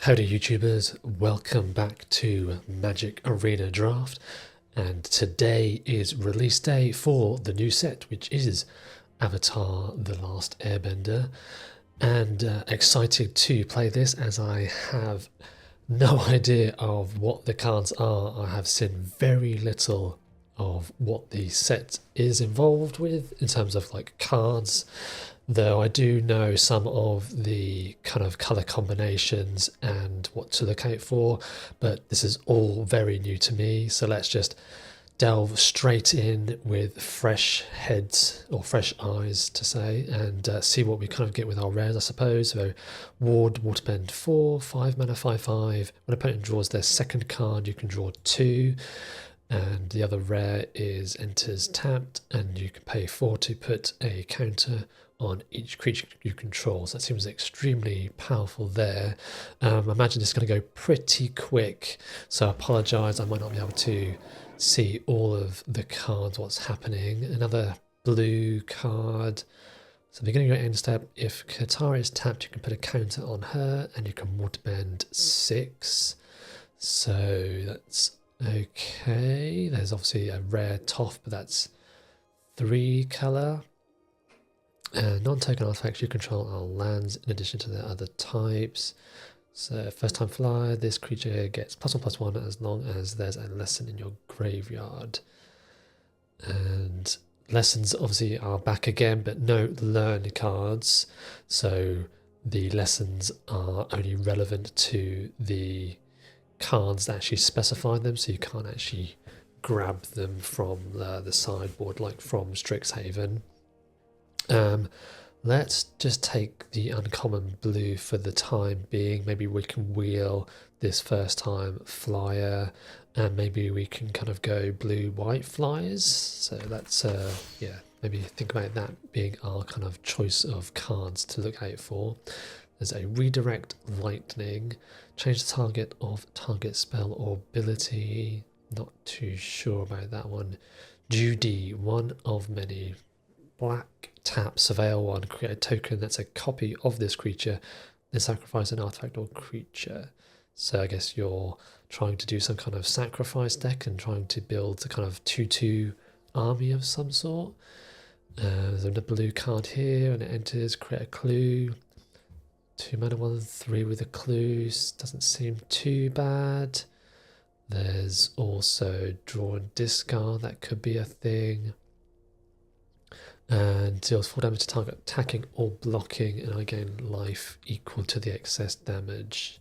Howdy YouTubers, welcome back to Magic Arena Draft, and today is release day for the new set, which is Avatar: The Last Airbender, and excited to play this as I have no idea of what the cards are. I have seen very little of what the set is involved with in terms of like cards, though I do know some of the kind of color combinations and what to look out for, but this is all very new to me. So let's just delve straight in with fresh heads or fresh eyes to say, and see what we kind of get with our rares, I suppose. So Ward, Waterbend 4, 5 mana, 5/5. When opponent draws their second card, you can draw 2. And the other rare is enters tapped, and you can pay 4 to put a counter on each creature you control. So that seems extremely powerful there. I imagine this is going to go pretty quick, so I apologise, I might not be able to see all of the cards, what's happening. Another blue card. So beginning of your end step, if Katara is tapped, you can put a counter on her, and you can waterbend 6. So that's okay. There's obviously a rare Toff, but that's 3 colour. Non-token artifacts you control are lands in addition to the other types. So first time flyer, this creature gets +1/+1 as long as there's a lesson in your graveyard. And lessons obviously are back again, but no learn cards. So the lessons are only relevant to the cards that actually specify them, so you can't actually grab them from the sideboard like from Strixhaven. Let's just take the uncommon blue for the time being. Maybe we can wheel this first time flyer, and maybe we can kind of go blue-white flyers. So let's yeah, maybe think about that being our kind of choice of cards to look out for. There's a redirect lightning, change the target of target spell or ability. Not too sure about that one. Judy, one of many. Black, tap, surveil 1, create a token that's a copy of this creature, then sacrifice an artifact or creature. So I guess you're trying to do some kind of sacrifice deck and trying to build a kind of 2/2 army of some sort. There's a blue card here, and it enters, create a clue. 2 mana, 1/3 with a clue, doesn't seem too bad. There's also draw and discard, that could be a thing. And deals 4 damage to target attacking or blocking, and I gain life equal to the excess damage.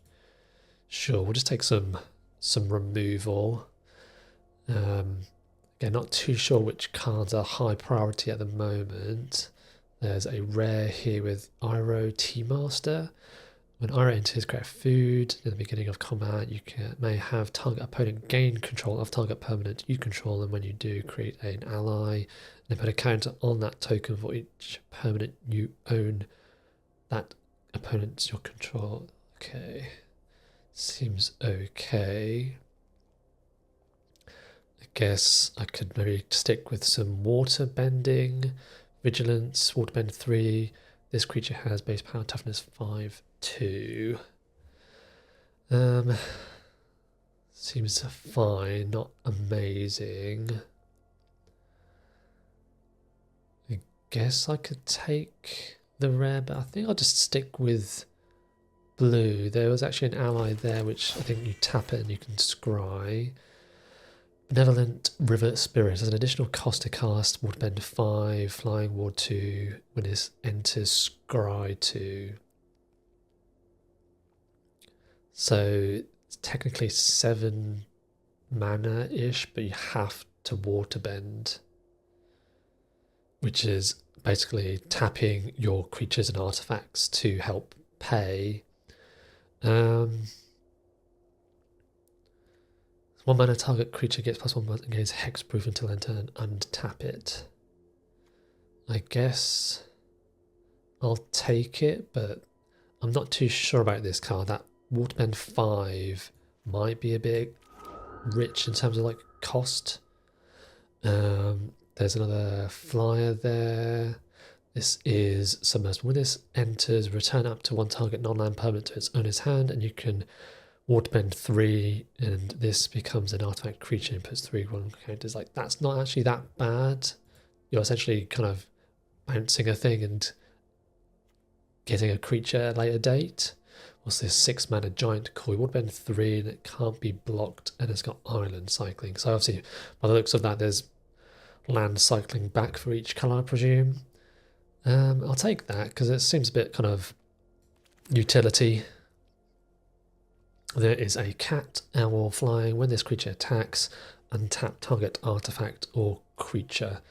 Sure, we'll just take some removal. Again, not too sure which cards are high priority at the moment. There's a rare here with Iroh Tea Master. When Iroh enters, create food. In the beginning of combat, you may have target opponent gain control of target permanent you control, and when you do, create an ally. And put a counter on that token for each permanent you own. That opponent's your control. Okay, seems okay. I guess I could maybe stick with some water bending. Vigilance, waterbend 3. This creature has base power, toughness 5/2. Seems fine, not amazing. I guess I could take the rare, but I think I'll just stick with blue. There was actually an ally there, which I think you tap it and you can scry. Benevolent River Spirit has an additional cost to cast, waterbend 5, flying ward 2, when it enters scry 2. So it's technically 7 mana-ish, but you have to waterbend, which is basically tapping your creatures and artifacts to help pay. 1 mana target creature gets +1 against hexproof until end turn, untap it. I guess I'll take it, but I'm not too sure about this card. That waterbend 5 might be a bit rich in terms of like cost. There's another flyer there. This is submersible. When this enters, return up to one target non-land permanent to its owner's hand, and you can waterbend 3, and this becomes an artifact creature and puts 3/1 counters. Like, that's not actually that bad. You're essentially kind of bouncing a thing and getting a creature at a later date. What's this 6-mana giant koi? Waterbend 3, and it can't be blocked, and it's got island cycling. So obviously, by the looks of that, there's land cycling back for each colour, I presume. I'll take that because it seems a bit kind of utility. There is a cat owl flying. When this creature attacks, untap target artifact or creature.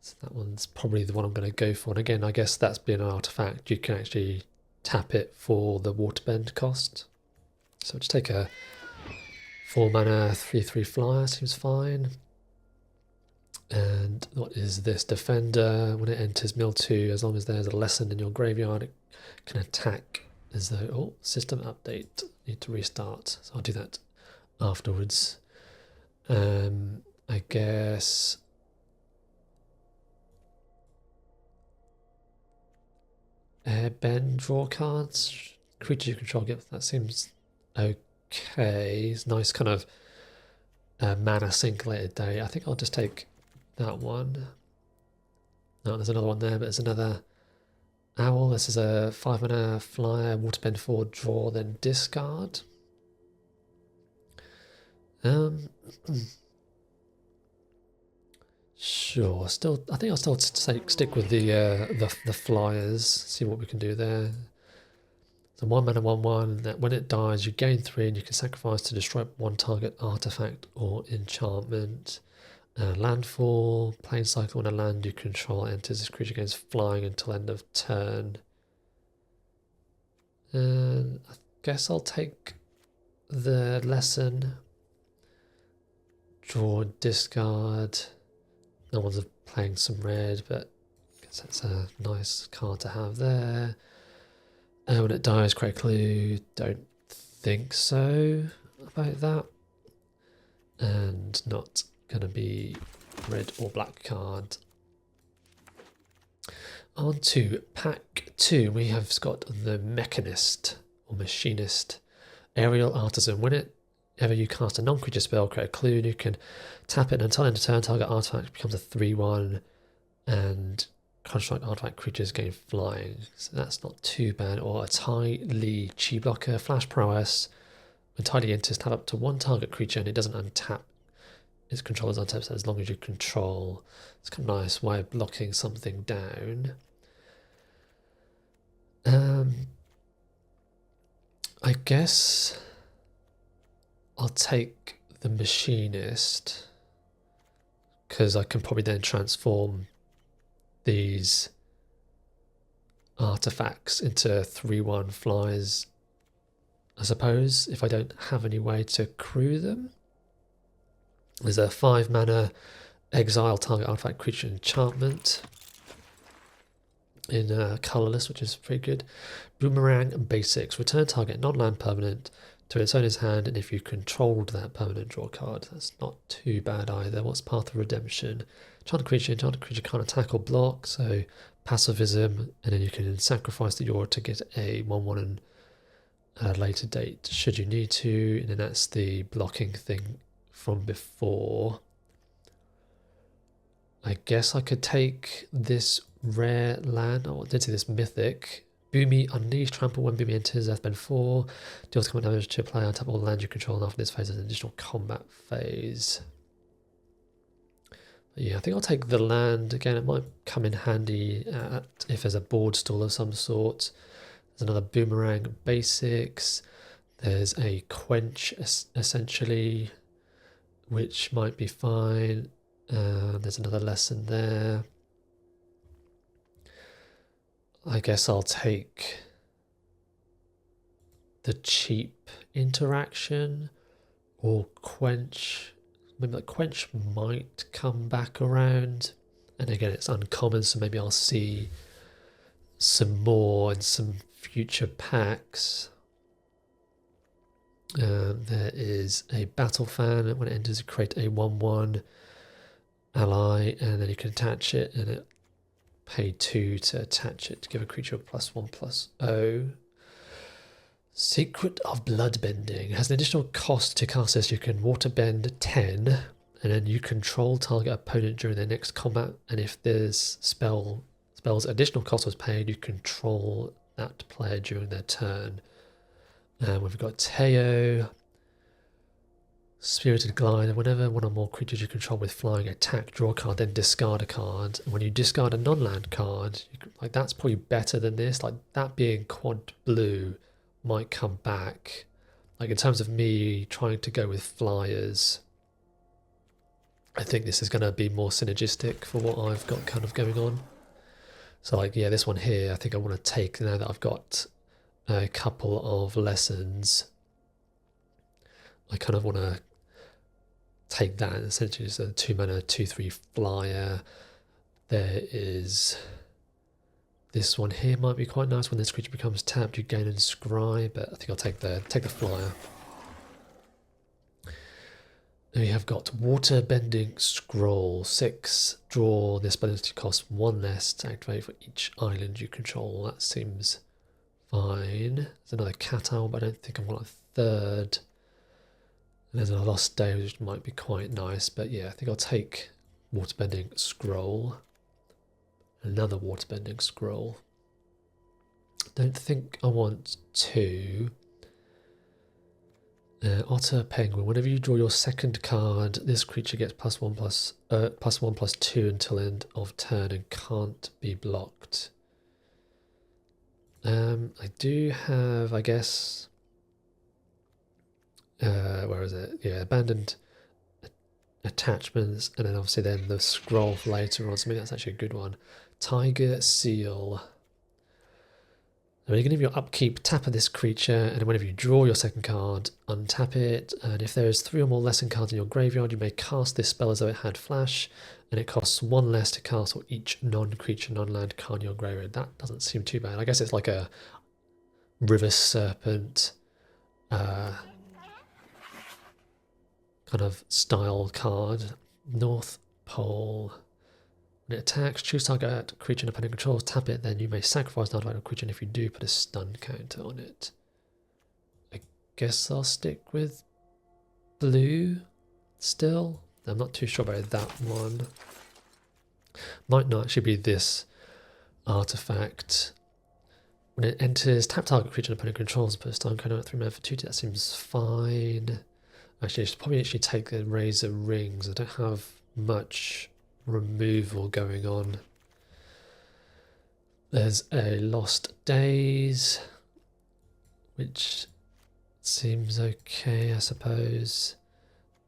So that one's probably the one I'm going to go for. And again, I guess that's being an artifact. You can actually tap it for the waterbend cost. So just take a 4-mana 3/3 flyer, seems fine. And what is this? Defender. When it enters mill 2, as long as there's a lesson in your graveyard, it can attack as though, oh, system update, need to restart. So I'll do that afterwards. I guess Airbend, draw cards. Creature you control, get that seems okay. It's nice kind of mana sink later day. I think I'll just take that one. No, there's another one there, but there's another owl. This is a 5-mana flyer, waterbend 4, draw, then discard. Sure. Still, I think I'll still stick with the flyers. See what we can do there. So 1-mana 1/1. That when it dies, you gain 3, and you can sacrifice to destroy one target artifact or enchantment. Landfall, plane cycle. When a land you control enters, this creature gains flying until end of turn. And I guess I'll take the lesson. Draw, discard. No one's playing some red, but I guess that's a nice card to have there. And when it dies, create a clue. Don't think so about that. And not going to be red or black card. On to pack 2, we have got the Mechanist or Machinist, Aerial Artisan. Whenever you cast a non-creature spell, create a clue, and you can tap it until end of turn, target artifact becomes a 3/1, and construct artifact creatures gain flying. So that's not too bad. Or a Tai Li Chi blocker, flash prowess. When Tai Li enters, tap up to one target creature, and it doesn't untap. Its controller's untapped as long as you control. It's kind of nice way of blocking something down. I guess I'll take the Machinist because I can probably then transform these artifacts into 3/1 flies, I suppose, if I don't have any way to crew them. There's a 5-mana exile target artifact creature enchantment in colourless, which is pretty good. Boomerang Basics. Return target non-land permanent to its owner's hand, and if you controlled that permanent, draw a card. That's not too bad either. What's Path of Redemption? Enchanted creature can't attack or block, so pacifism, and then you can sacrifice the Aura to get a 1/1 at a later date should you need to, and then that's the blocking thing from before. I guess I could take this rare land. Oh, I did see this mythic. Boomy Unleash, trample when Boomy enters, Earthbend 4. Deals combat damage to a player, tap all land you control, and after this phase, there's an additional combat phase. But yeah, I think I'll take the land. Again, it might come in handy if there's a board stall of some sort. There's another Boomerang Basics. There's a Quench, essentially, which might be fine. There's another lesson there. I guess I'll take the cheap interaction or Quench. Maybe like Quench might come back around. And again, it's uncommon, so maybe I'll see some more in some future packs. There is a Battle Fan. When it enters, create a 1/1 ally, and then you can attach it, and it Pay 2 to attach it to give a creature a +1/+0. Secret of Bloodbending. It has an additional cost to cast this. You can waterbend 10, and then you control target opponent during their next combat. And if there's spell's additional cost was paid, you control that player during their turn. And we've got Teo, Spirited Glider. Whenever one or more creatures you control with flying attack, draw a card, then discard a card. And when you discard a non-land card, like that's probably better than this. Like that being quad blue might come back. Like in terms of me trying to go with flyers, I think this is going to be more synergistic for what I've got kind of going on. So like, yeah, this one here, I think I want to take now that I've got a couple of lessons. I kind of want to take that, and essentially it's a 2-mana 2/3 flyer. There is this one here, might be quite nice. When this creature becomes tapped, you gain inscribe, but I think I'll take the flyer. We have got Waterbending Scroll. 6. Draw. This ability costs 1 less to activate for each island you control. That seems fine. There's another Cat Owl, but I don't think I want a third. And there's a Lost Day, which might be quite nice. But yeah, I think I'll take Waterbending Scroll. Another Waterbending Scroll. Don't think I want 2. Otter Penguin. Whenever you draw your second card, this creature gets +1/+2 until end of turn and can't be blocked. I do have, I guess, where is it? Yeah, abandoned attachments, and then obviously then the scroll for later on. So maybe that's actually a good one. Tiger Seal. When you can give your upkeep, tap this creature, and whenever you draw your second card, untap it. And if there is 3 or more lesson cards in your graveyard, you may cast this spell as though it had flash, and it costs 1 less to cast for each non-creature, non-land card in your graveyard. That doesn't seem too bad. I guess it's like a River Serpent kind of style card. North Pole. When it attacks, choose target creature independent controls, tap it, then you may sacrifice an artifact creature, and if you do, put a stun counter on it. I guess I'll stick with blue still. I'm not too sure about that one. Might not actually be this artifact. When it enters, tap target creature independent controls, put a stun counter at 3 mana for 2. That seems fine. Actually, I should probably actually take the Razor Rings. I don't have much removal going on. There's a Lost Days, which seems okay, I suppose.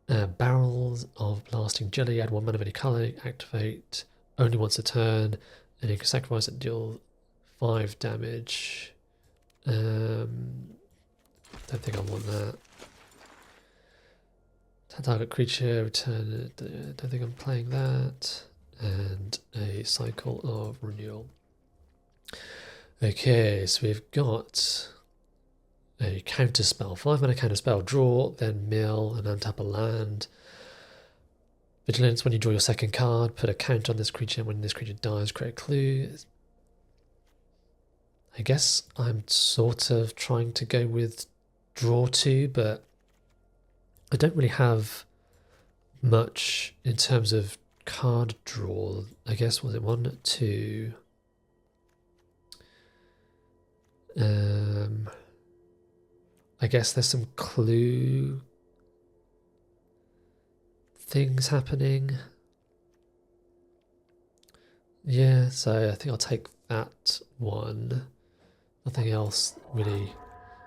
Barrels of Blasting Jelly. Add 1 mana of any colour. Activate only once a turn, and you can sacrifice it, deal 5 damage. Don't think I want that. Target creature, return. Don't think I'm playing that. And a Cycle of Renewal. Okay, so we've got a counter spell. 5 mana counter spell. Draw, then mill, and untap a land. Vigilance. When you draw your second card, put a counter on this creature. When this creature dies, create a clue. I guess I'm sort of trying to go with draw 2, but I don't really have much in terms of card draw. I guess, was it 1, 2? I guess there's some clue things happening. Yeah, so I think I'll take that one. Nothing else really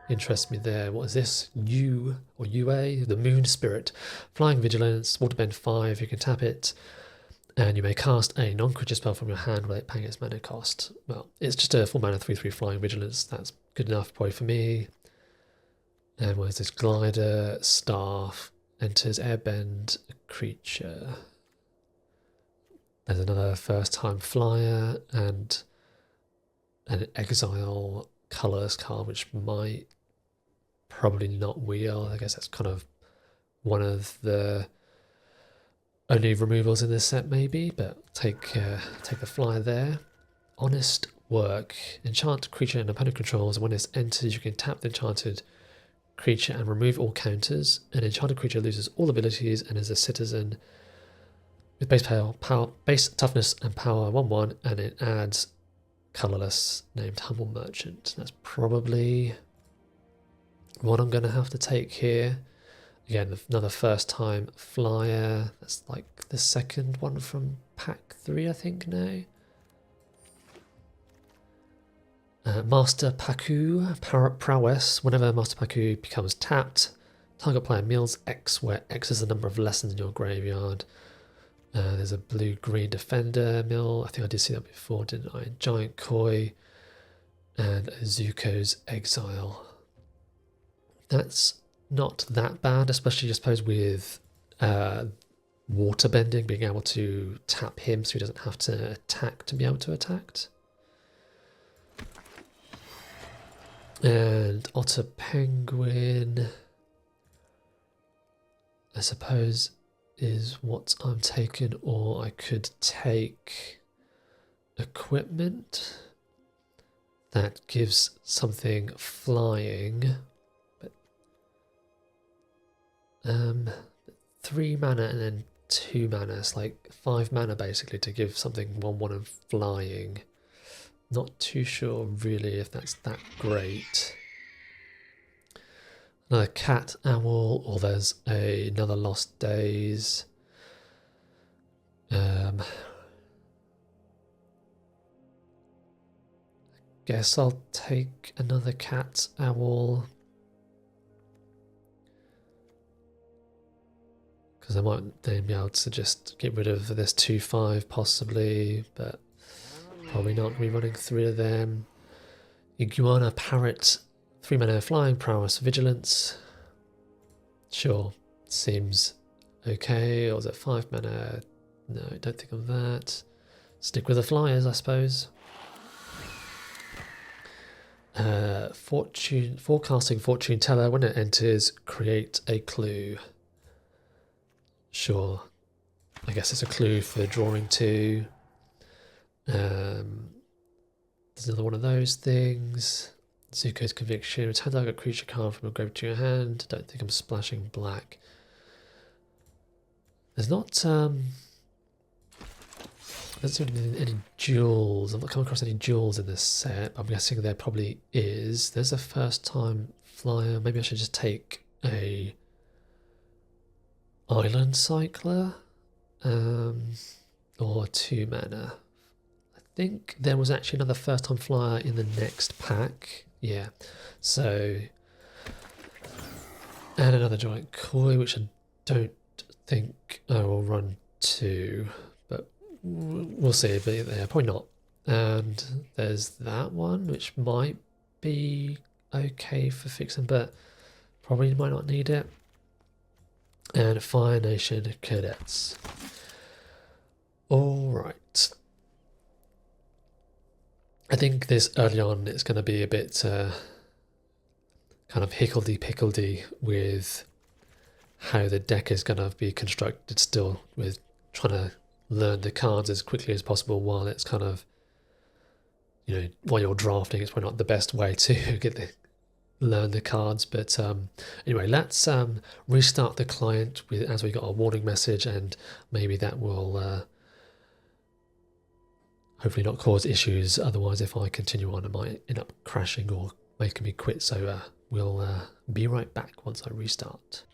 interests me there. What is this? U or UA? The Moon Spirit. Flying Vigilance, Waterbend 5, you can tap it, and you may cast a non-creature spell from your hand without paying its mana cost. Well, it's just a 4 mana 3/3 Flying Vigilance. That's good enough probably for me. And what is this? Glider, Staff, enters Airbend a creature. There's another first time flyer and an Exile Colours card, which might probably not wheel. I guess that's kind of one of the only removals in this set maybe, but take the flyer there. Honest Work. Enchant creature and opponent controls, and when it enters you can tap the enchanted creature and remove all counters. An enchanted creature loses all abilities and is a citizen with base toughness and power 1/1, and it adds colorless named Humble Merchant. That's probably what I'm going to have to take here. Again, another first time flyer. That's like the second one from pack 3, I think now. Master Paku, Prowess. Whenever Master Paku becomes tapped, target player mills X, where X is the number of lessons in your graveyard. There's a blue-green defender mill. I think I did see that before, didn't I? Giant Koi and Zuko's Exile. That's not that bad, especially I suppose with water bending, being able to tap him so he doesn't have to attack to be able to attack. And Otter Penguin, I suppose, is what I'm taking, or I could take equipment that gives something flying, but 3 mana and then 2 mana, it's like 5 mana basically to give something 1/1 and flying. Not too sure really if that's that great. Another Cat Owl, or there's another Lost Days. Guess I'll take another Cat Owl, because I might then be able to just get rid of this 2/5 possibly, but probably not going to be running 3 of them. Iguana Parrot, 3 mana flying, prowess, vigilance. Sure, seems okay. Or is it 5 mana? No, I don't think of that. Stick with the flyers, I suppose. Forecasting Fortune Teller. When it enters, create a clue. Sure, I guess it's a clue for drawing 2. There's another one of those things. Zuko's Conviction. Return target creature card from a grave to your hand. Don't think I'm splashing black. There's not there's not any jewels. I've not come across any jewels in this set. I'm guessing there probably is. There's a first time flyer. Maybe I should just take a Island Cycler, or 2 mana. I think there was actually another first time flyer in the next pack. Yeah, so, and another Giant Koi, which I don't think I will run 2, but we'll see. But yeah, probably not. And there's that one, which might be okay for fixing, but probably might not need it. And Fire Nation Cadets. All right. I think this early on it's going to be a bit kind of higgledy-piggledy with how the deck is going to be constructed still, with trying to learn the cards as quickly as possible while it's kind of, you know, while you're drafting. It's probably not the best way to learn the cards, but anyway, let's restart the client as we got a warning message, and maybe that will hopefully not cause issues. Otherwise, if I continue on, it might end up crashing or making me quit. So we'll be right back once I restart.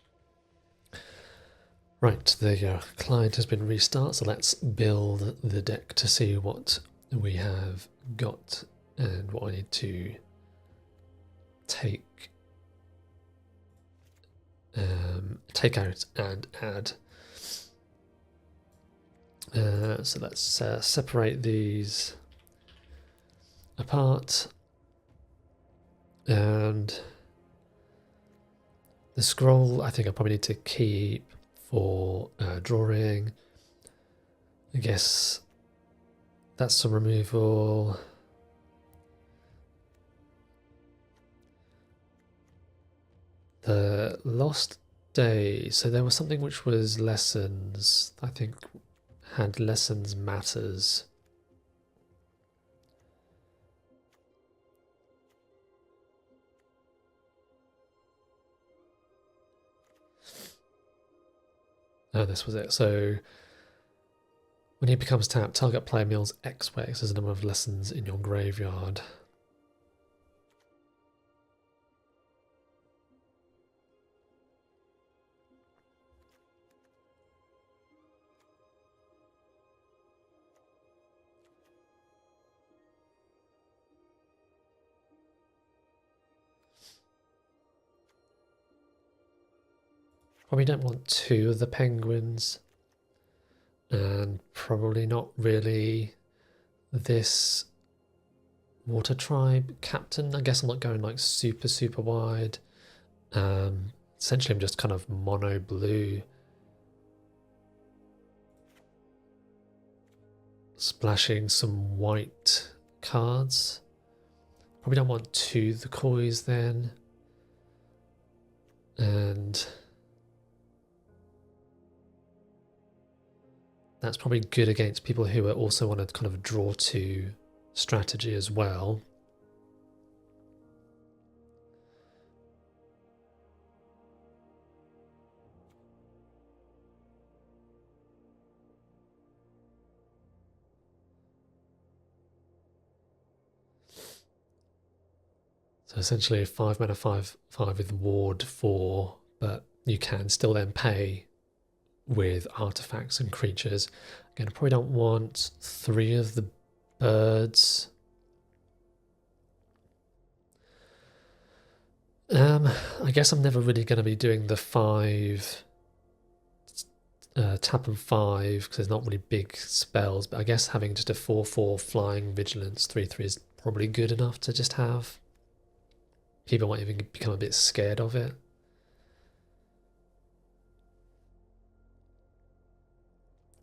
Right, the client has been restarted, so let's build the deck to see what we have got and what I need to take out and add. So let's separate these apart, and the scroll I think I probably need to keep for drawing. I guess that's some removal. The Lost Day, so there was something which was lessons, I think had lessons matters. this was it. So when he becomes tapped, target player mills X, where X is the number of lessons in your graveyard. Probably don't want 2 of the penguins, and probably not really this water tribe captain. I guess I'm not going like super wide. Essentially I'm just kind of mono blue, splashing some white cards. Probably don't want 2 of the kois then, and that's probably good against people who are also want to kind of draw to strategy as well. So essentially a 5 mana 5/5 with ward 4, but you can still then pay with artifacts and creatures. Again, I probably don't want 3 of the birds. I guess I'm never really going to be doing the 5 tap and 5 because there's not really big spells, but I guess having just a 4/4 flying vigilance 3/3 is probably good enough to just have. People might even become a bit scared of it.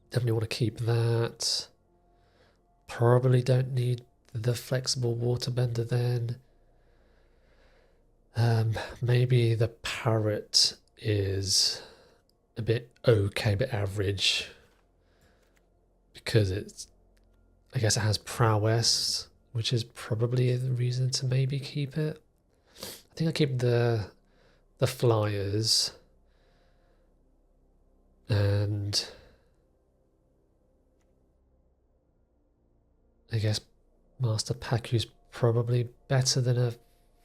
Definitely want to keep that. Probably don't need the flexible waterbender then. Maybe the parrot is a bit okay, a bit average, because it's, I guess it has prowess, which is probably the reason to maybe keep it. I think I keep the flyers, and I guess Master Paku's probably better than a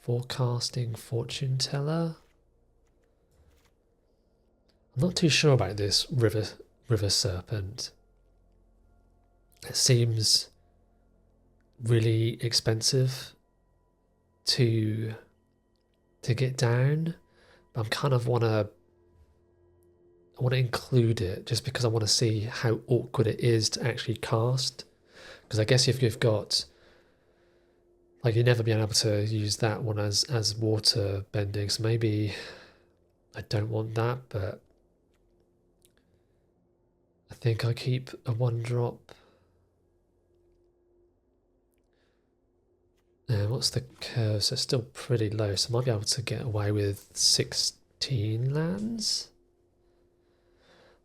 forecasting fortune teller. I'm not too sure about this river serpent. It seems really expensive to get down, but I'm kind of want to include it just because I want to see how awkward it is to actually cast. Because I guess if you've got, like, you'll never be able to use that one as water bending, so maybe I don't want that, but I think I keep a 1-drop. What's the curve? So it's still pretty low, so I might be able to get away with 16 lands.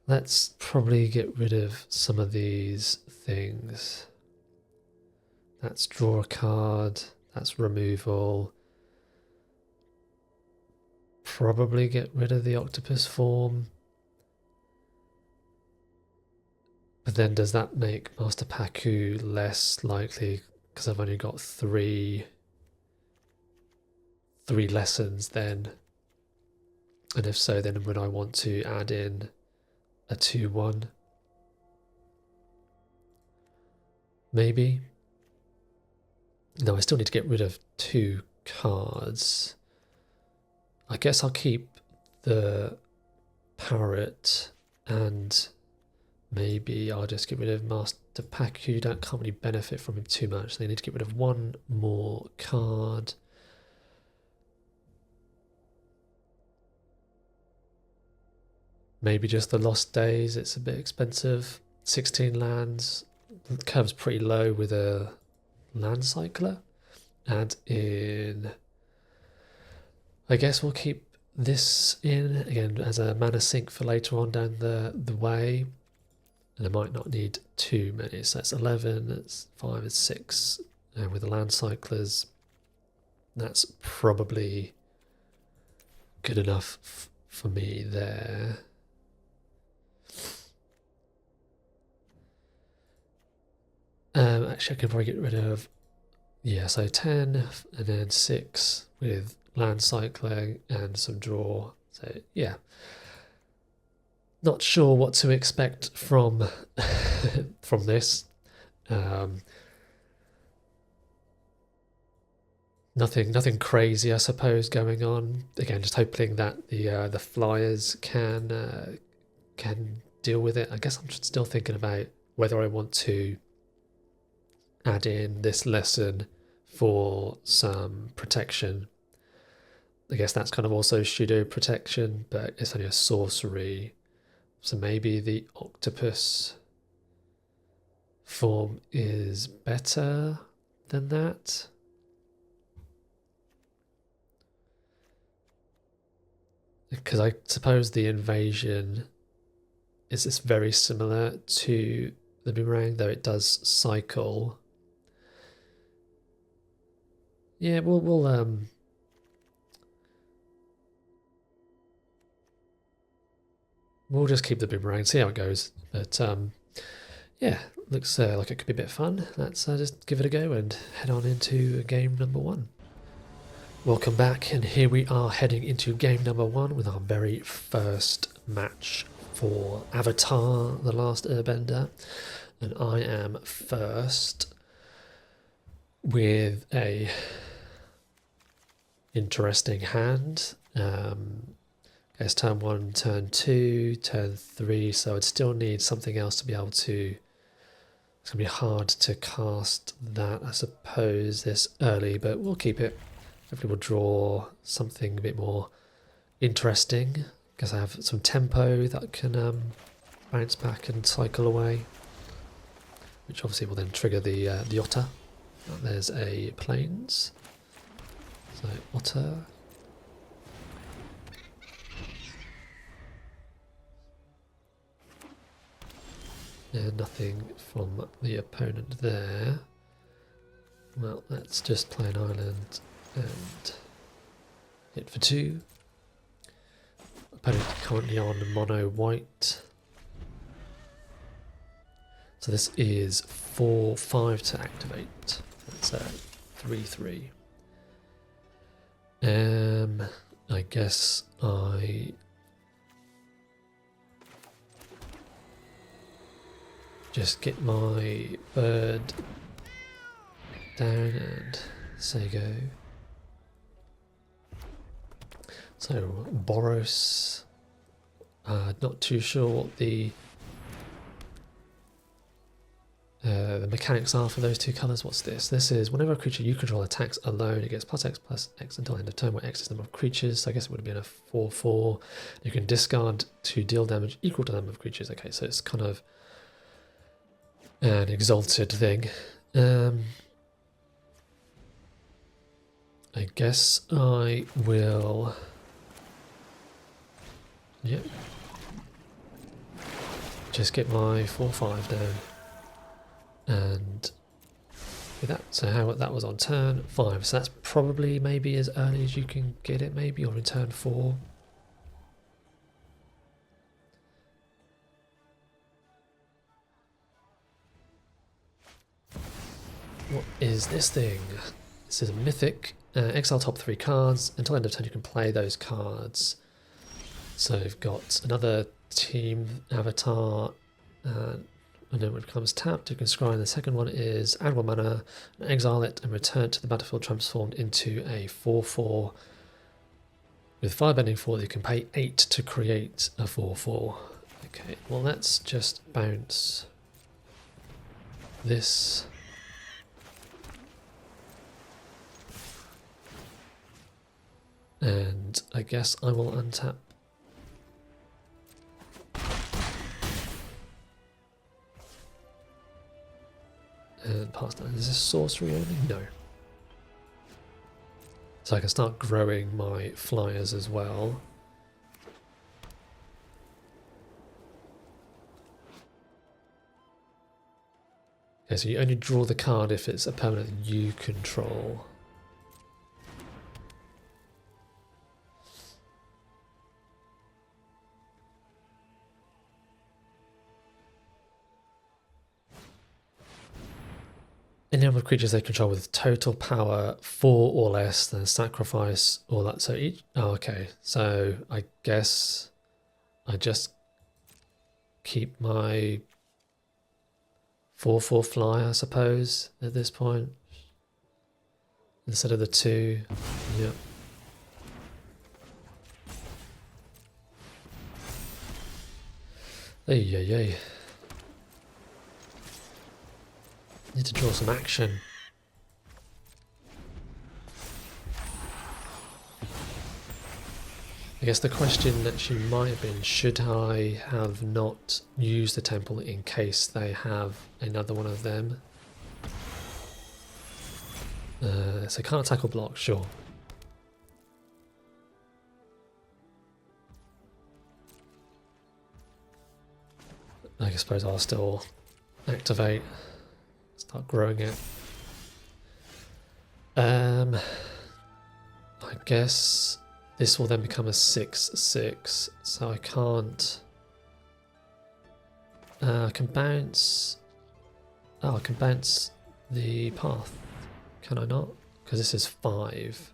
Let's probably get rid of some of these things. That's draw a card, that's removal. Probably get rid of the octopus form. But then does that make Master Paku less likely? Because I've only got three lessons then. And if so, then would I want to add in a 2/1? Maybe. No, I still need to get rid of 2 cards. I guess I'll keep the parrot, and maybe I'll just get rid of Master Paku. Can't really benefit from him too much. They need to get rid of 1 more card. Maybe just the Lost Days. It's a bit expensive. 16 lands. The curve's pretty low with a land cycler. Add in, I guess we'll keep this in again as a mana sink for later on down the way, and I might not need too many. So that's 11, that's 5, it's 6, and with the land cyclers that's probably good enough for me there. Actually, I can probably get rid of, yeah, so 10 and then 6 with land cycling and some draw. So yeah, not sure what to expect from from this. Nothing crazy, I suppose, going on. Again, just hoping that the flyers can deal with it. I guess I'm still thinking about whether I want to add in this lesson for some protection. I guess that's kind of also pseudo protection, but it's only a sorcery. So maybe the octopus form is better than that. Because I suppose the invasion is this very similar to the boomerang, though it does cycle. Yeah, we'll just keep the boomerang, see how it goes. But yeah, looks like it could be a bit of fun. Let's just give it a go and head on into game number 1. Welcome back, and here we are heading into game number 1 with our very first match for Avatar: The Last Airbender, and I am first with a interesting hand. Guess turn 1, turn 2, turn 3, so I'd still need something else to be able to. It's gonna be hard to cast that, I suppose, this early, but we'll keep it. Hopefully we'll draw something a bit more interesting, because I have some tempo that can bounce back and cycle away, which obviously will then trigger the otter. There's a plains, so otter. And nothing from the opponent there. Well, let's just play an island and hit for 2. Opponent currently on mono white. So this is 4/5 to activate. That's a 3/3. I guess I just get my bird down and say go. So Boros, not too sure what the mechanics are for those 2 colours. What's this? This is whenever a creature you control attacks alone, it gets +X until end of turn, where X is the number of creatures. So I guess it would have been a 4/4. You can discard to deal damage equal to the number of creatures. Okay, so it's kind of an exalted thing. I guess I will. Yep. Just get my 4/5 down. And with that, so how that was on turn 5. So that's probably maybe as early as you can get it, maybe, or in turn 4. What is this thing? This is a mythic. Exile top 3 cards. Until end of turn you can play those cards. So you've got another team avatar, and then when it becomes tapped you can scry, and the second one is add 1 mana, and exile it and return to the battlefield transformed into a 4/4 with firebending 4 that you can pay 8 to create a 4/4. Okay, well let's just bounce this. And I guess I will untap. And pass down. Is this sorcery only? No. So I can start growing my flyers as well. Okay, so you only draw the card if it's a permanent you control. any number of creatures they control with total power 4 or less, then sacrifice all that. So each... Oh, okay. So I guess I just keep my 4/4 fly, I suppose, at this point. Instead of the 2. Yep. Ay. Need to draw some action. I guess the question actually might have been, should I have not used the temple in case they have another one of them? So can't tackle block, sure. I suppose I'll still activate, start growing it. I guess this will then become a 6/6, so I can't. I can bounce. Oh, I can bounce the path. Can I not? Because this is 5.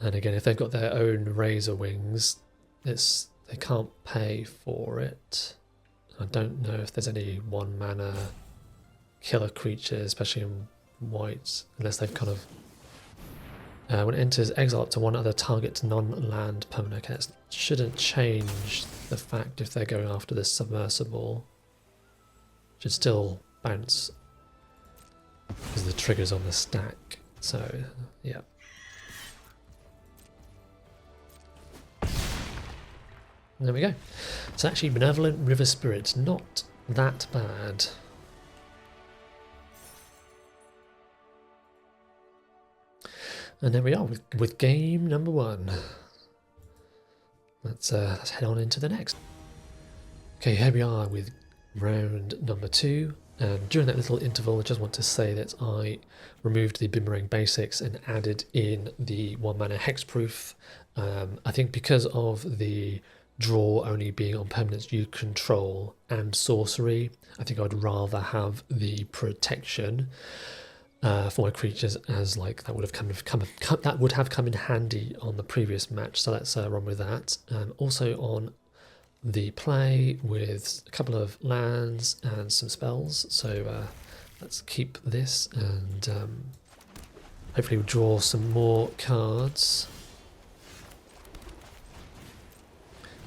And again, if they've got their own razor wings, they can't pay for it. I don't know if there's any 1 mana killer creatures, especially in white, unless they've kind of... when it enters exile up to 1 other target non-land permanent, okay, that shouldn't change the fact if they're going after this submersible. Should still bounce because the trigger's on the stack. So, yeah. There we go. It's actually Benevolent River Spirit, not that bad. And there we are with game number 1. Let's head on into the next. Okay, here we are with round number 2. And during that little interval, I just want to say that I removed the Boomerang Basics and added in the 1 mana Hexproof. I think because of the draw only being on permanents you control and sorcery, I think I'd rather have the protection for my creatures, as like that would have come in handy on the previous match. So let's run with that. Also on the play with a couple of lands and some spells. So let's keep this and hopefully we'll draw some more cards.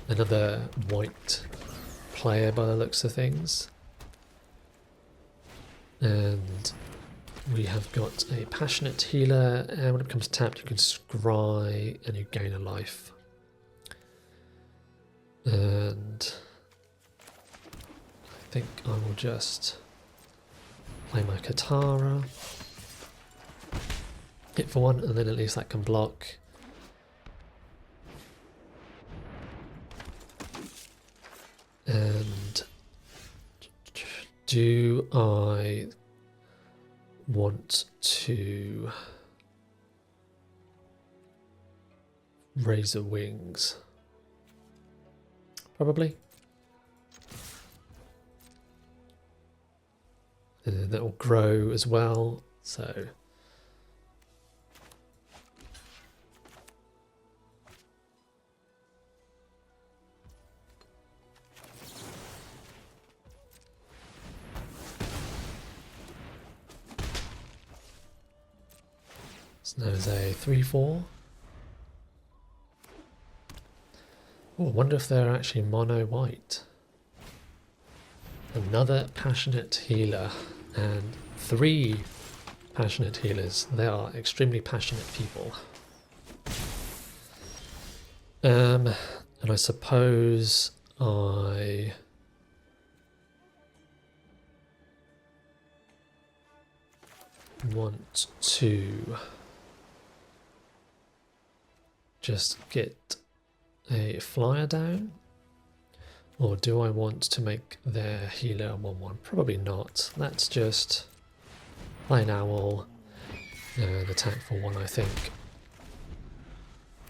Another white player by the looks of things. And we have got a Passionate Healer, and when it becomes tapped you can scry and you gain a life. And I think I will just play my Katara, hit for 1, and then at least that can block. And do I want to Razor Wings? Probably. And then that will grow as well, so so there's a 3/4. Oh, I wonder if they're actually mono white. Another Passionate Healer and 3 Passionate Healers. They are extremely passionate people. And I suppose I want to just get a flyer down, or do I want to make their healer 1/1? Probably not. Let's just play an owl and attack for 1, I think.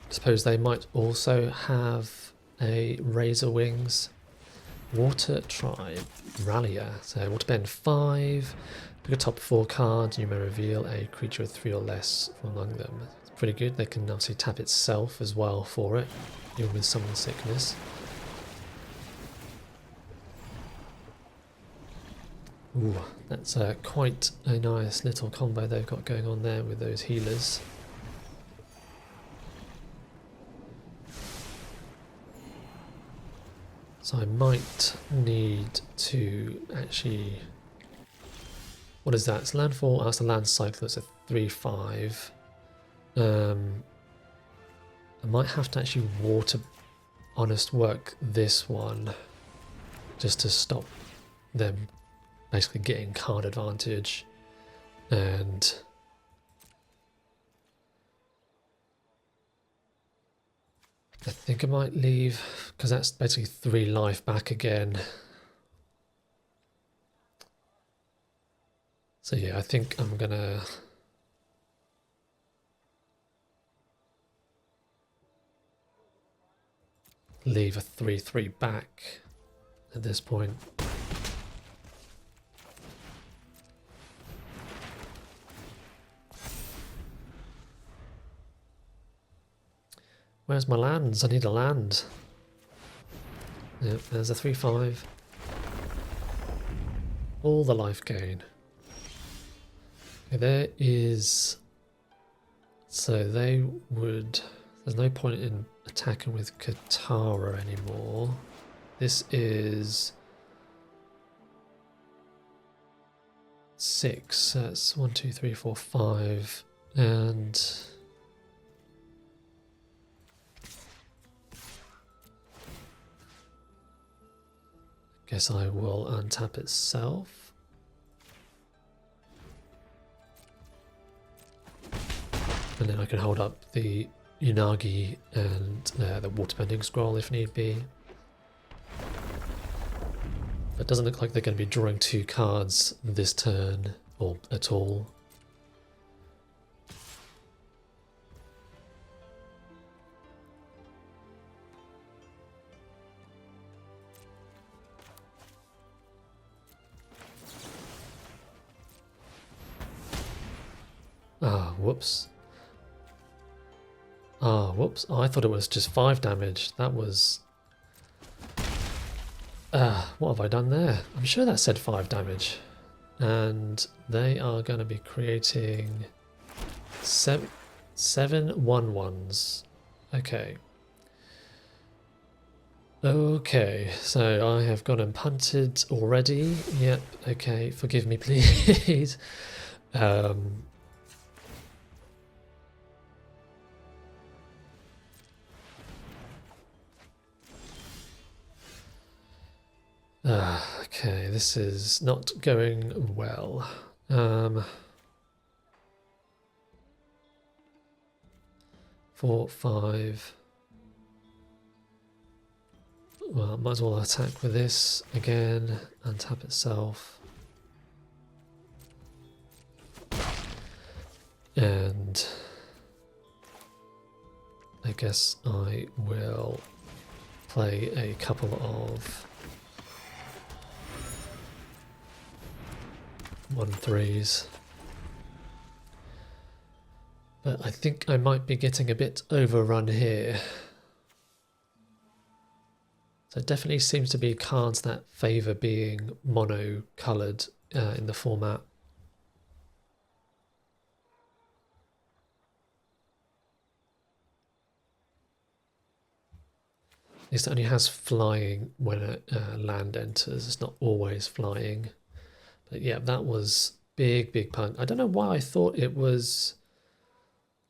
suppose they might also have a Razor Wings Water Tribe Rallier. So water spend 5, pick a top 4 cards, and you may reveal a creature with 3 or less from among them. It's pretty good. They can obviously tap itself as well for it, even with summon sickness. Ooh, that's quite a nice little combo they've got going on there with those healers. So I might need to actually... What is that? It's landfall. Oh, that's a land cycle. It's a 3/5. I might have to actually water honest work this one just to stop them basically getting card advantage. And I think I might leave because that's basically 3 life back again. So yeah, I think I'm gonna leave a 3/3 back at this point. Where's my lands? I need a land. Yep, there's a 3/5. All the life gain. Okay, there is... So they would... There's no point in attacking with Katara anymore. This is... 6. That's 1, 2, 3, 4, 5. And... guess I will untap itself. And then I can hold up the Unagi and the waterbending scroll if need be. But it doesn't look like they're going to be drawing 2 cards this turn, or at all. Ah, whoops. Ah, whoops. Oh, I thought it was just 5 damage. That was... what have I done there? I'm sure that said 5 damage. And they are going to be creating 7 1/1s. Okay. Okay, so I have gone and punted already. Yep, okay, forgive me please. Okay, this is not going well. 4, 5. Well, might as well attack with this again and tap itself. And I guess I will play a couple of 1/3s. But I think I might be getting a bit overrun here. So it definitely seems to be cards that favour being mono-coloured in the format. At least it only has flying when a land enters. It's not always flying. But yeah, that was big punt. I don't know why I thought it was...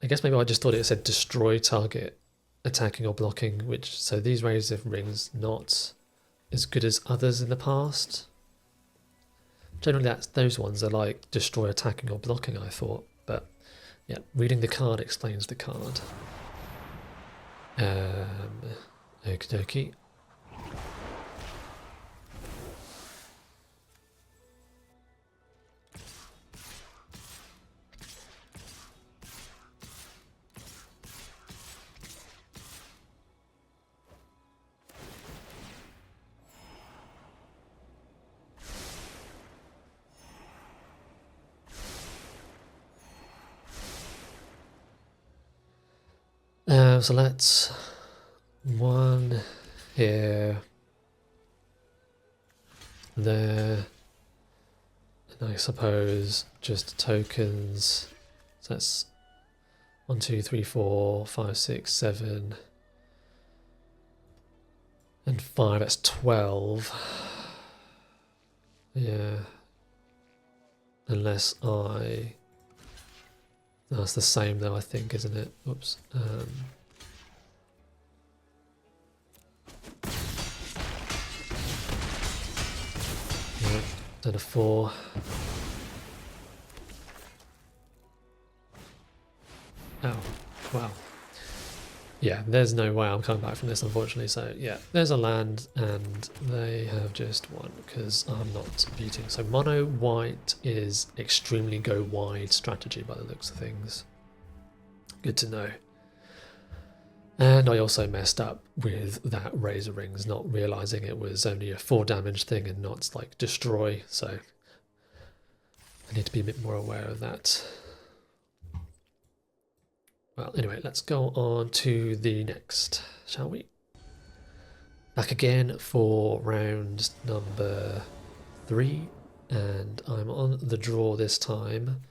I guess maybe I just thought it said destroy target attacking or blocking, which... So these Razor Rings not as good as others in the past. Generally those ones are like destroy attacking or blocking, I thought. But yeah, reading the card explains the card. Okie dokie. So let's one here, there, and I suppose just tokens. So that's 1, 2, 3, 4, 5, 6, 7, and 5. That's 12. Yeah. Unless I... That's the same though, I think, isn't it? Oops. Yeah, done a 4. Oh, wow. Yeah, there's no way I'm coming back from this, unfortunately. So yeah, there's a land, and they have just won because I'm not beating. So mono white is extremely go wide strategy by the looks of things. Good to know. And I also messed up with that Razor Rings, not realizing it was only a 4 damage thing and not like destroy. So I need to be a bit more aware of that. Well, anyway, let's go on to the next, shall we? Back again for round number 3, and I'm on the draw this time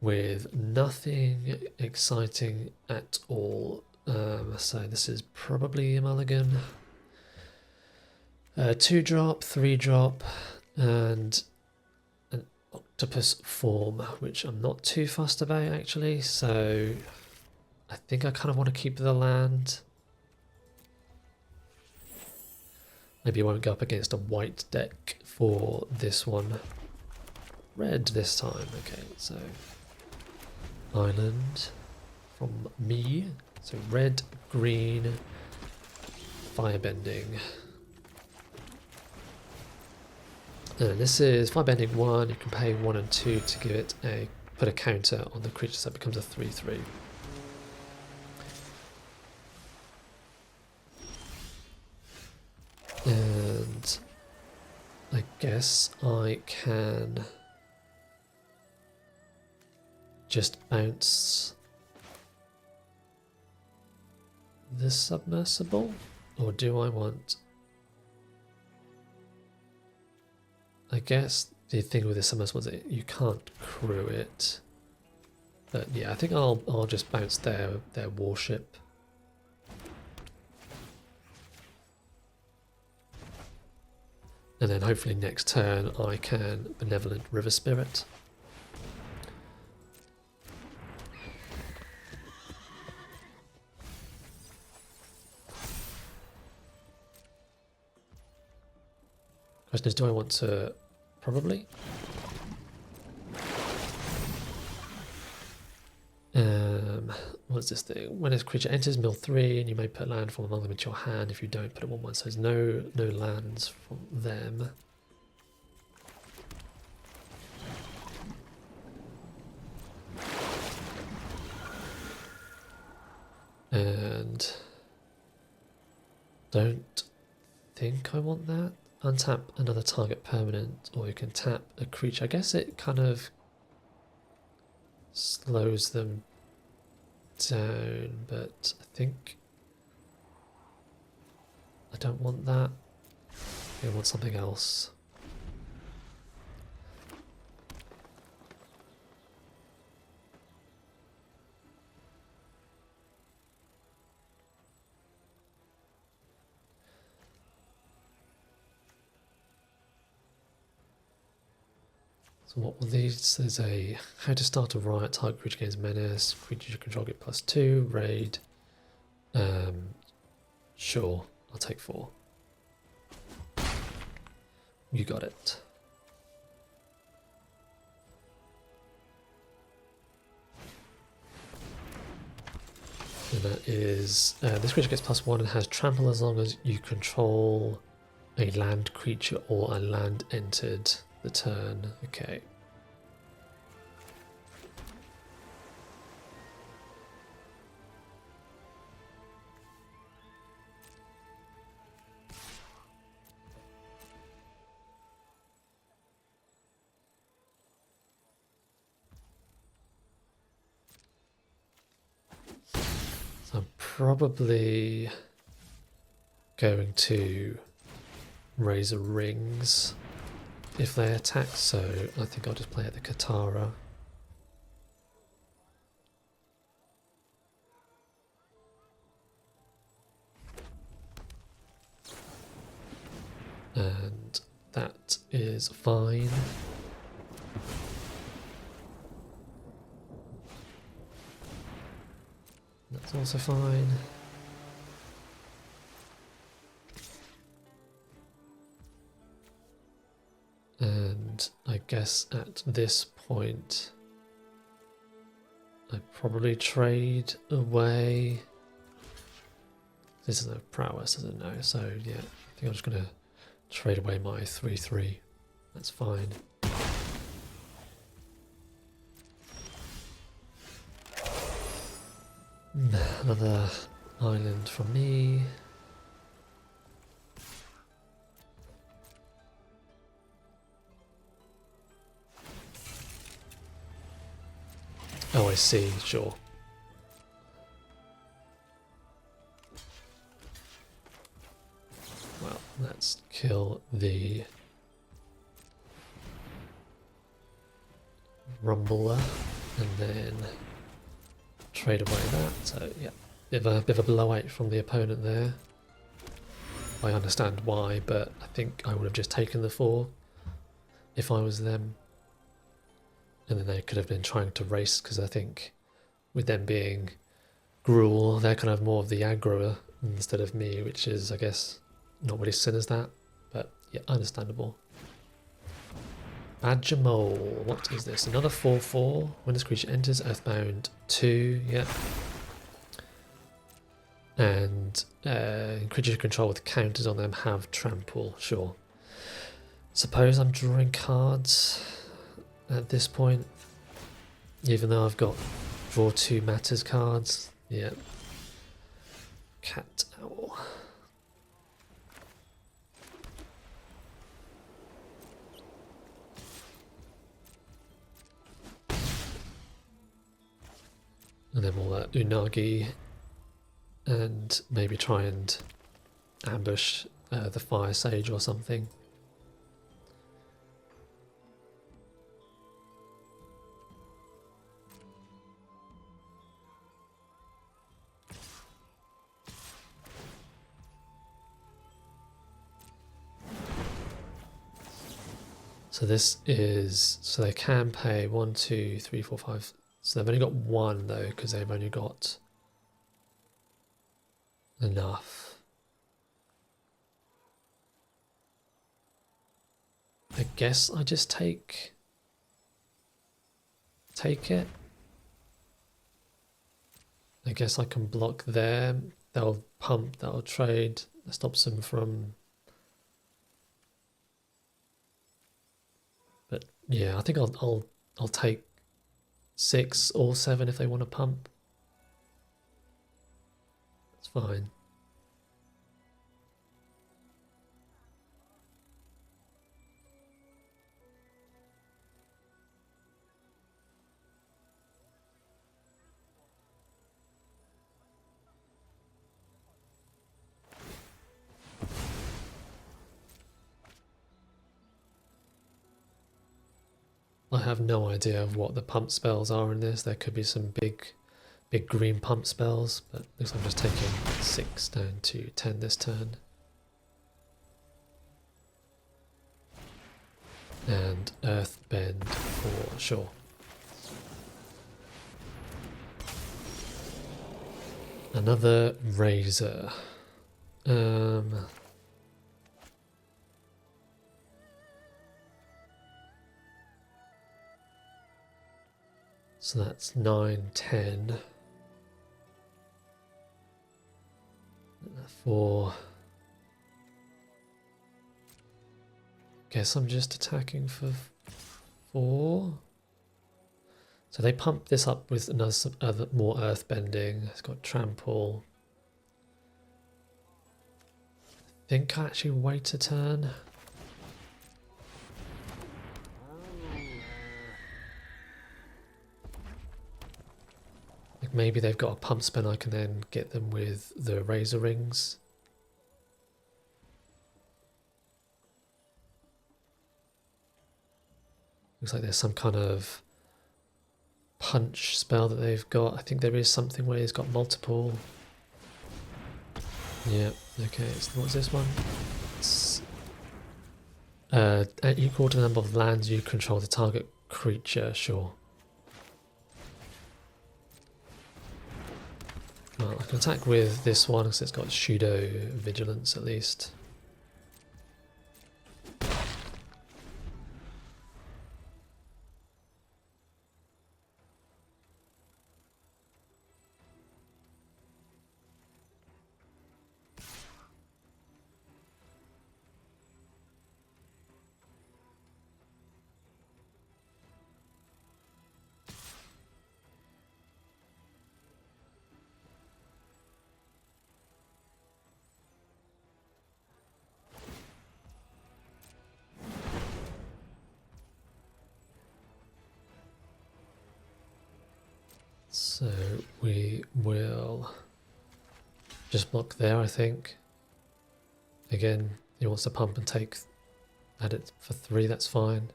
with nothing exciting at all. So this is probably a mulligan. 2-drop, 3-drop, and an octopus form, which I'm not too fussed about actually. So I think I kind of want to keep the land. Maybe I won't go up against a white deck for this one. Red this time. Okay, so island from me. So red, green, firebending. And this is firebending 1. You can pay 1 and 2 to give it a put a counter on the creature, so it becomes a 3/3. And I guess I can just bounce this submersible, or do I want... I guess the thing with this submersible is that you can't crew it. But yeah, I think I'll just bounce their warship. And then hopefully next turn I can Benevolent River Spirit. Question is, do I want to... Probably. What's this thing? When a creature enters mill 3, and you may put land from among them into your hand. If you don't, put it 1/1. So there's no lands from them. And don't think I want that. Untap another target permanent, or you can tap a creature. I guess it kind of slows them down, but I think I don't want that. I want something else. So what will these? There's a how to start a riot, target creature gains menace, creature you control get +2, raid. Sure, I'll take 4. You got it. And that is, this creature gets +1 and has trample as long as you control a land creature or a land entered the turn. Okay. So I'm probably going to Razor Rings if they attack, so I think I'll just play at the Katara. And that is fine. That's also fine. And I guess at this point I probably trade away. This is no prowess, doesn't know, so yeah, I think I'm just gonna trade away my 3/3. That's fine. Another island from me. Oh, I see, sure. Well, let's kill the Rumbler and then trade away that. So yeah, bit of a blowout from the opponent there. I understand why, but I think I would have just taken the 4 if I was them. And then they could have been trying to race, because I think with them being Gruul, they're kind of more of the aggro instead of me, which is, I guess, not really seen as that. But yeah, understandable. Badger Mole, what is this? Another 4/4. When this creature enters, Earthbound 2, yeah. And creatures you control with counters on them have trample, sure. Suppose I'm drawing cards at this point, even though I've got draw 2 matters cards. Yeah. Cat Owl. And then we'll Unagi and maybe try and ambush the Fire Sage or something. So this is, so they can pay 1, 2, 3, 4, 5. So they've only got 1 though, because they've only got enough. I guess I just take it. I guess I can block them. They'll pump, that'll trade. That stops them from. But yeah, I think I'll take 6 or 7 if they want to pump. It's fine. I have no idea of what the pump spells are in this. There could be some big green pump spells, but looks like I'm just taking 6 down to 10 this turn. And Earthbend for sure. Another Razor. So that's 9, 10. 4. Guess I'm just attacking for 4. So they pump this up with another more earthbending. It's got trample. I think I actually wait a turn. maybe they've got a pump spin. I can then get them with the razor rings. Looks like there's some kind of punch spell that they've got. I think there is something where he's got multiple. Yeah, okay, so what's this one? It's, equal to the number of lands you control the target creature, sure. Well, I can attack with this one because it's got pseudo vigilance at least. So we will just block there, I think. Again, he wants to pump and take, add it for 3, that's fine.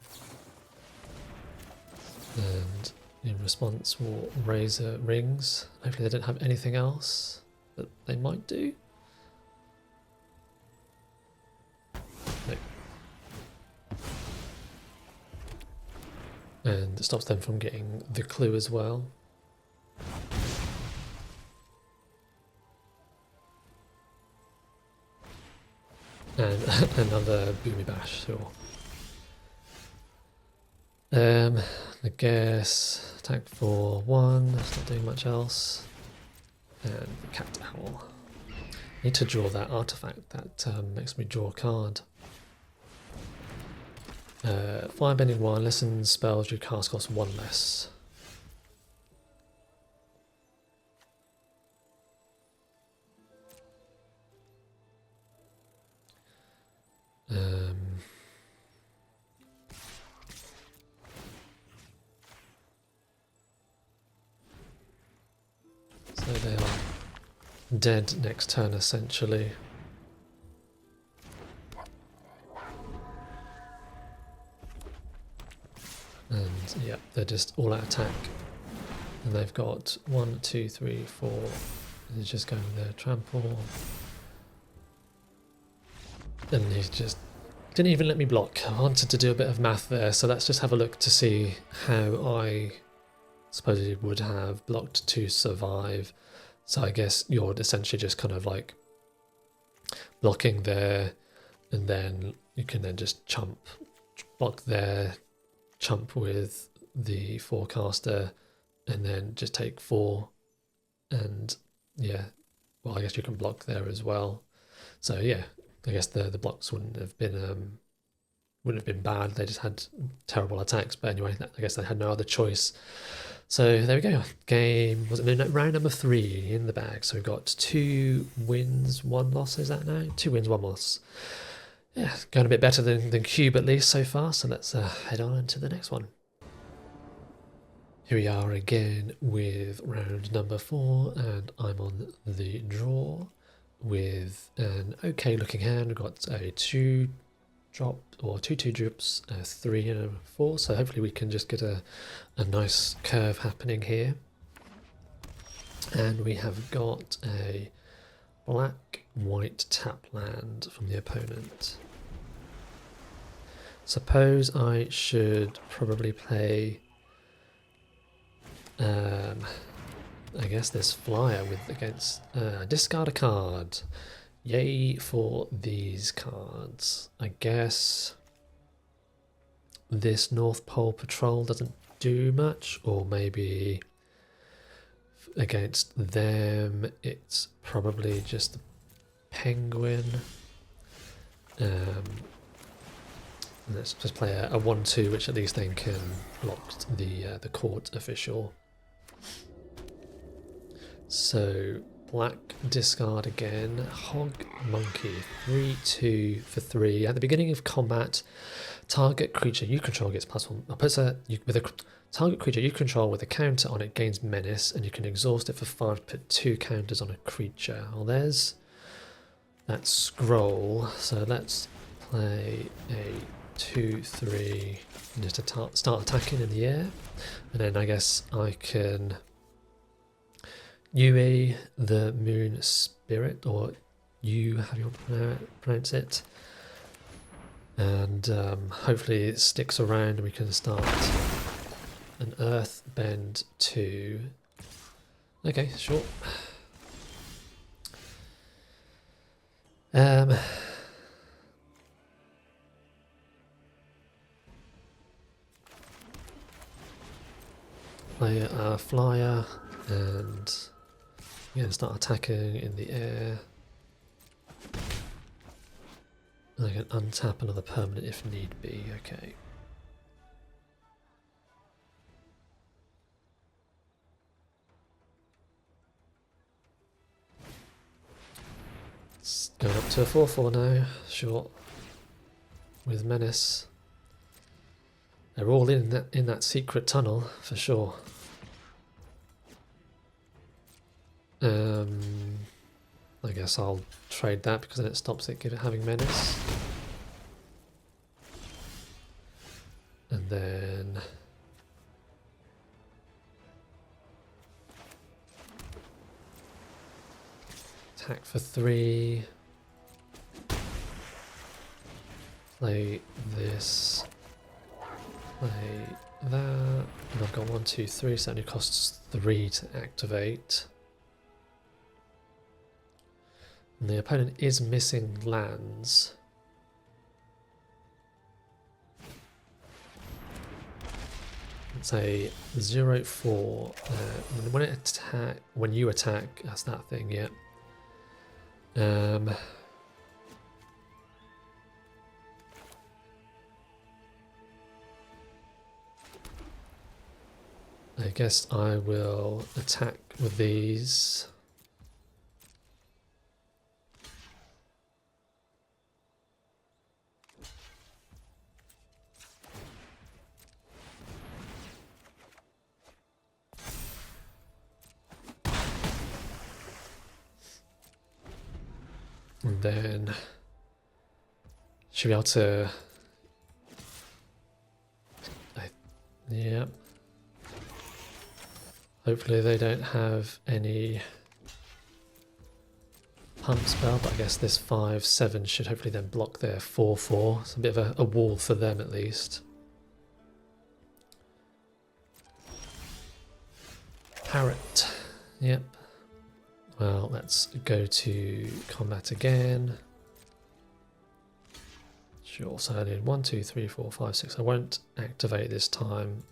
And in response we'll razor rings. Hopefully they don't have anything else that they might do. No. And it stops them from getting the clue as well. And another boomy bash, sure. I guess attack for 1, that's not doing much else. And cat owl. Need to draw that artifact, that makes me draw a card. Firebending 1, lessens spells you cast cost 1 less. So they are dead next turn essentially. And yeah, they're just all out attack. And they've got 1, 2, 3, 4. And he's just going with their trample. And he just didn't even let me block. I wanted to do a bit of math there, so let's just have a look to see how I suppose he would have blocked to survive. So I guess you're essentially just kind of like blocking there, and then you can then just chump, block there, chump with the forecaster, and then just take 4. And yeah, well, I guess you can block there as well. So yeah, I guess the blocks wouldn't have been bad. They just had terrible attacks. But anyway, I guess they had no other choice. So there we go. Game, was it round number 3 in the bag. So we've got 2 wins, 1 loss. Is that now? 2 wins, 1 loss. Yeah, going a bit better than Cube at least so far. So let's head on into the next one. Here we are again with round number 4, and I'm on the draw with an okay looking hand. We've got a 2 drop, or 2 drops, a 3 and a 4, so hopefully we can just get a nice curve happening here. And we have got a black white tap land from the opponent. Suppose I should probably play I guess this flyer with against discard a card. Yay for these cards. I guess this North Pole Patrol doesn't do much, or maybe against them it's probably just the Penguin. Let's just play a 1-2, which at least then can block the court official. So black discard again. Hog Monkey, 3/2 for 3. At the beginning of combat, target creature you control gets +1. With a target creature you control with a counter on it gains menace, and you can exhaust it for 5 to put 2 counters on a creature. Well, there's that scroll. So let's play a 2/3 and just start attacking in the air, and then I guess I can Yue the Moon Spirit, or you have you pronounce it, and hopefully it sticks around and we can start an Earth Bend 2. Okay, sure. Play a flyer and start attacking in the air. And I can untap another permanent if need be. Okay. It's going up to a 4/4 now, sure. With menace. They're all in that secret tunnel for sure. I guess I'll trade that because then it stops it having menace. And then attack for 3. Play this. Play that. And I've got 1, 2, 3, so it only costs 3 to activate. And the opponent is missing lands. It's a 0/4. When you attack, that's that thing, yeah. I guess I will attack with these. And then should be able to, yeah. Hopefully they don't have any pump spell, but I guess this 5/7 should hopefully then block their 4/4. It's a bit of a wall for them at least. Parrot, yep. Well, let's go to combat again. Sure, so I need 1, 2, 3, 4, 5, 6. I won't activate this time.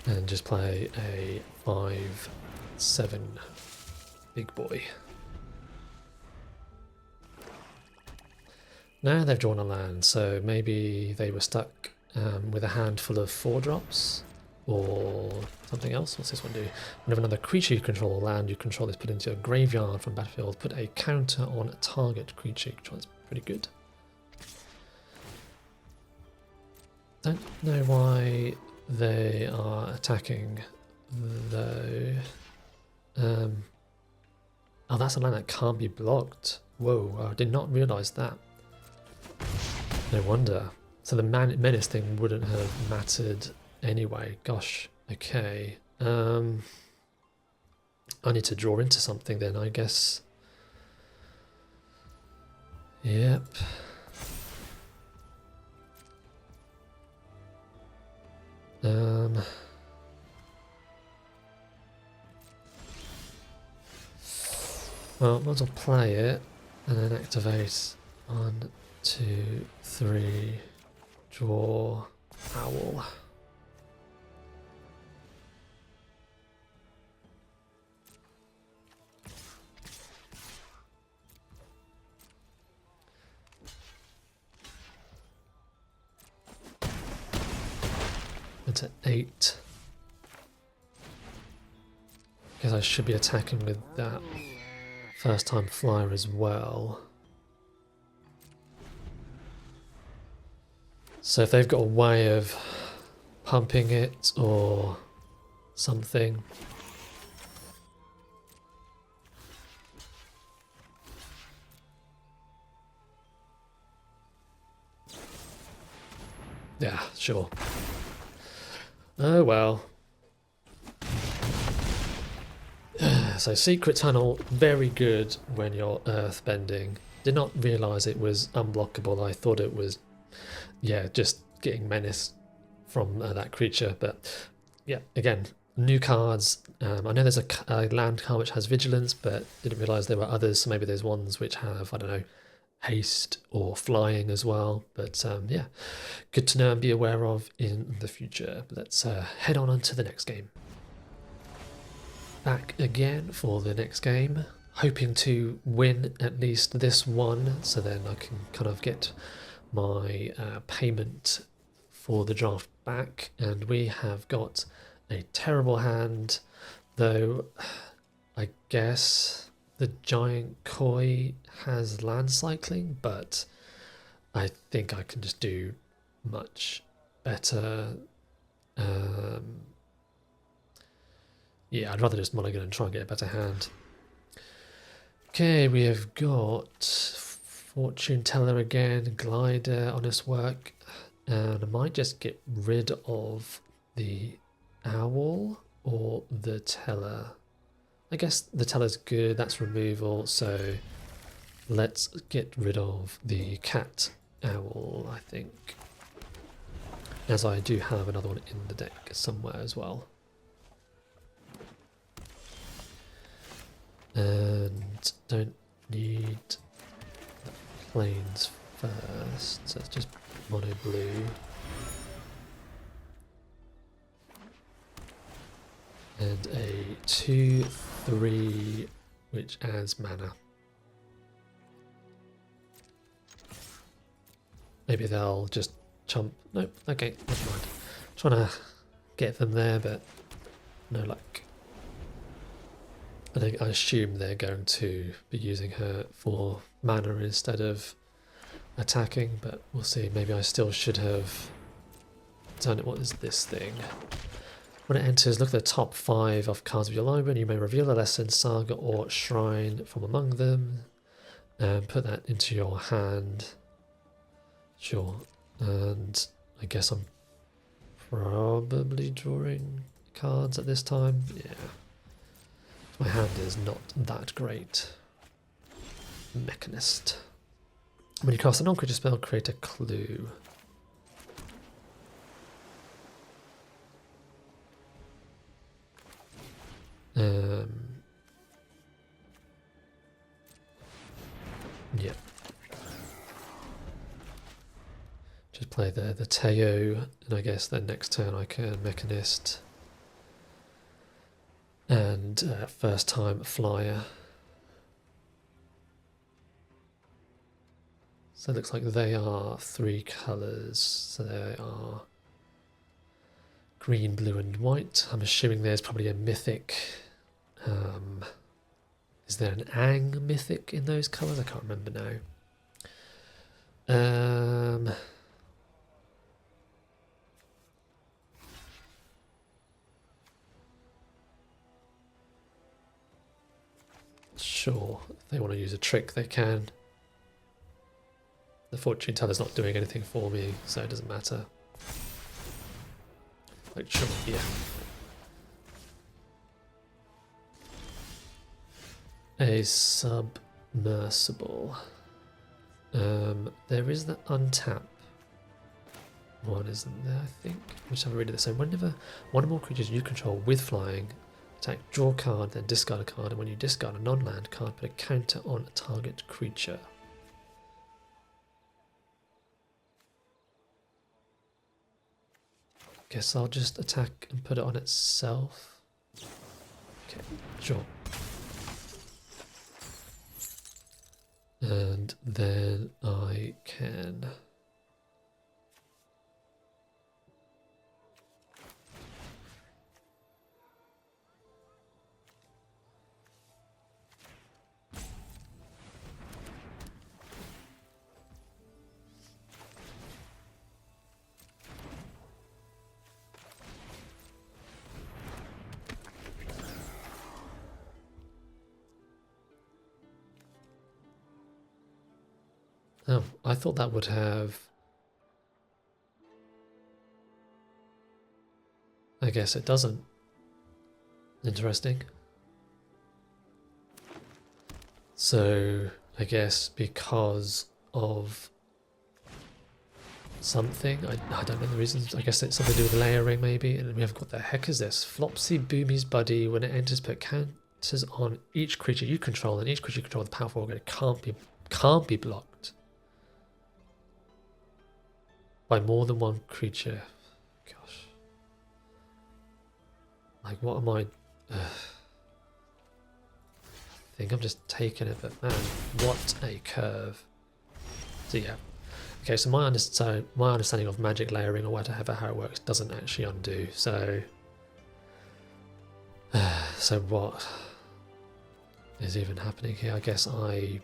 And just play a 5/7 big boy. Now they've drawn a land, so maybe they were stuck with a handful of 4-drops. Or something else. What's this one do? Whenever another creature you control or land you control is put into a graveyard from battlefield, put a counter on a target creature you control. That's pretty good. Don't know why they are attacking though. Oh, that's a land that can't be blocked. Whoa, I did not realise that. No wonder. So the menace thing wouldn't have mattered anyway. Gosh, okay. I need to draw into something then, I guess. Yep. Well, might as well play it and then activate 1, 2, 3, draw owl. Into 8. guess I should be attacking with that first time flyer as well. So if they've got a way of pumping it or something. Yeah, sure. Oh well. So secret tunnel, very good when you're earthbending. Did not realise it was unblockable. I thought it was, yeah, just getting menace from that creature. But yeah, again, new cards. I know there's a land card which has vigilance, but didn't realise there were others. So maybe there's ones which have, I don't know, haste or flying as well. But yeah, good to know and be aware of in the future. But let's head on to the next game. Back again for the next game, hoping to win at least this one, so then I can kind of get my payment for the draft back. And we have got a terrible hand, though. I guess the giant koi has land cycling, but I think I can just do much better. Yeah, I'd rather just mulligan and try and get a better hand. Okay, we have got Fortune Teller again, Glider, Honest Work, and I might just get rid of the Owl or the Teller. I guess the Teller's good, that's removal, so let's get rid of the Cat Owl, I think. As I do have another one in the deck somewhere as well. And don't need the planes first, so it's just mono blue. And a 2/3 which adds mana. Maybe they'll just chump. Nope, okay, never mind. Trying to get them there, but no luck. I assume they're going to be using her for mana instead of attacking, but we'll see. Maybe I still should have done it. What is this thing? When it enters, look at the top 5 of cards of your library and you may reveal a lesson, saga or shrine from among them and put that into your hand. Sure. And I guess I'm probably drawing cards at this time. Yeah. My hand is not that great. Mechanist. When you cast a non-creature spell, create a clue. Yeah. Just play the Teo, and I guess then next turn I can Mechanist. And first time Flyer. So it looks like they are 3 colours. So they are green, blue and white. I'm assuming there's probably a mythic. Is there an Ang mythic in those colours? I can't remember now. Sure, if they want to use a trick they can. The fortune teller's not doing anything for me, so it doesn't matter. Like, sure, yeah. A submersible. There is the untap one, isn't there, I think? Let's have a read of this. So whenever one or more creatures you control with flying attack, draw a card, then discard a card, and when you discard a non-land card, put a counter on a target creature. Guess I'll just attack and put it on itself. Okay, sure. And then I can Oh, I thought that would have... I guess it doesn't. Interesting. So, I guess because of something, I don't know the reasons, I guess it's something to do with layering maybe, and we have what the heck is this? Flopsy Boomy's buddy, when it enters, put counters on each creature you control, and each creature you control with powerful organ can't be blocked by more than one creature. Gosh. Like, what am I... I think I'm just taking it, but man, what a curve. So yeah. Okay, so my understanding of magic layering or whatever, how it works, doesn't actually undo. So, so what is even happening here? I guess I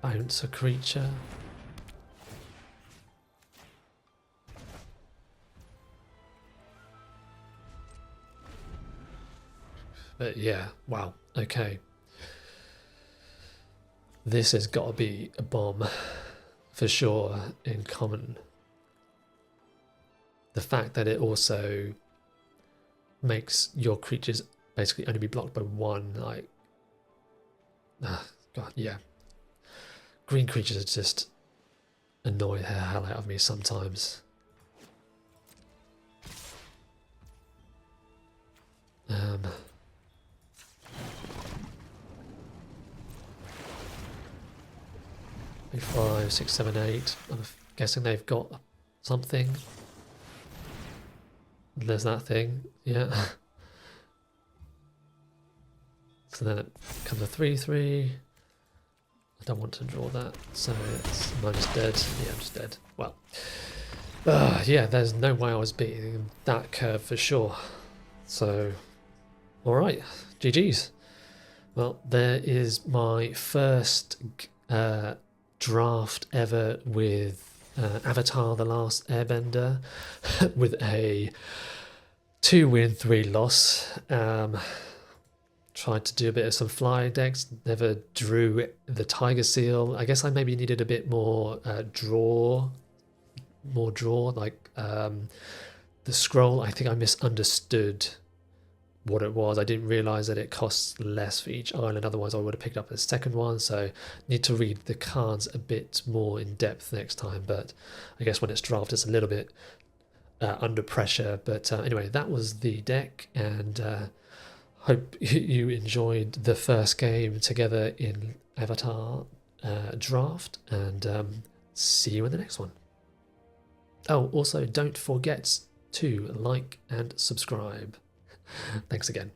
bounce a creature. But yeah, wow, okay. This has got to be a bomb for sure in common. The fact that it also makes your creatures basically only be blocked by one, like, God, yeah. Green creatures just annoy the hell out of me sometimes. 5, 6, 7, 8. I'm guessing they've got something. There's that thing, yeah. So then it comes a 3/3. I don't want to draw that, so am I just dead? Yeah, I'm just dead. Well, yeah, there's no way I was beating that curve for sure. So, alright, GG's. Well, there is my first draft ever with Avatar: The Last Airbender with a 2-win, 3-loss. Tried to do a bit of some flying decks, never drew the Tiger Seal. I guess I maybe needed a bit more draw, like the scroll. I think I misunderstood what it was. I didn't realize that it costs less for each island, otherwise I would have picked up a second one, so need to read the cards a bit more in depth next time. But I guess when it's draft it's a little bit under pressure. But anyway, that was the deck, and hope you enjoyed the first game together in Avatar draft, and see you in the next one. Oh, also don't forget to like and subscribe. Thanks again.